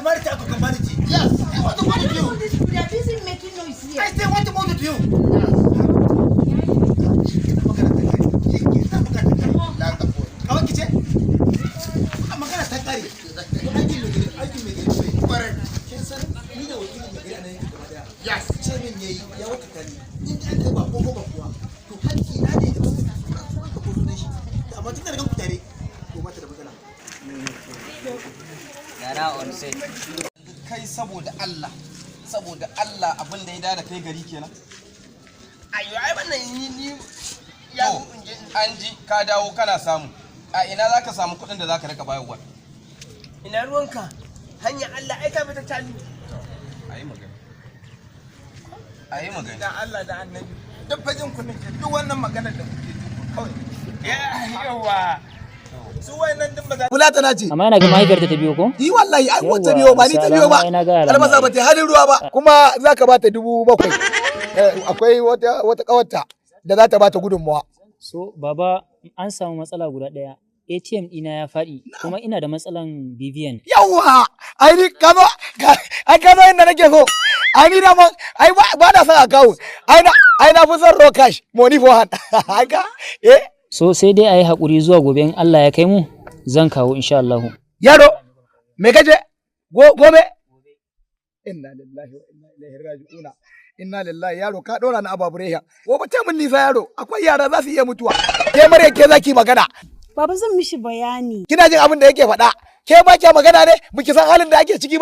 married to humanity. Yes, I want to marry you. They are busy making noise here. I still want to marry to you. Kawai kice? Magana ta kare. Aikin mai gari bai. Correct. Kin san ni da wakilin mai gari anan yake gaba daya. Yes. Ce min yayi ya wata tani. In an kai ba ko ba kuwa. To hakki na ne da wasu ka ko sunan shi. Amma tun da daga ku tare to ba ta da matsala. Gara on set. Kai saboda Allah abin da ya dada kai gari kenan. Ayo ai wannan ni ya An ji ka dawo kana samu. A ina zaka samu kuɗin da zaka rika bayarwa? ina ruwanka hanya Allah ai ka fita tali. Ayi magana. Da Allah da Annabi. Duk fajin kunin duk wannan magana da kuke kawai. Yawa. Su wayannan din ba za Fulata na ce. Amma yana ga mahaifiyar ta biyo ko? Yi wallahi ai ko ta biyo ba ni ta biyo ba. Albasa ba ta halin ruwa ba. Kuma zaka ba ta 7,000. Akwai wata kawarta da za ta ba ta gudunmawa. So baba an samu matsala guda ɗaya. ATM ɗina ya faɗi kuma ina da matsalan BVN. Yawwa! Ai ni kama inda nake so. Ai ni da ai ba na son account. Ai na fi son raw cash, money for hand. Haka? So sai dai a yi haƙuri zuwa gobe in Allah ya kai mu zan kawo insha Allah. Yaro, me kaje? Gobe? Inna lillahi wa inna ilaihi raji'una. Inna lillahi yaro ka dora na ababureya. Gobe ta mun nisa yaro, akwai yara za su iya mutuwa. Ke mare ke zaki magana. Baba zan mishi bayani. Kina jin abin da yake faɗa? Ke ba ke magana ne? Biki san halin da ake ciki ba.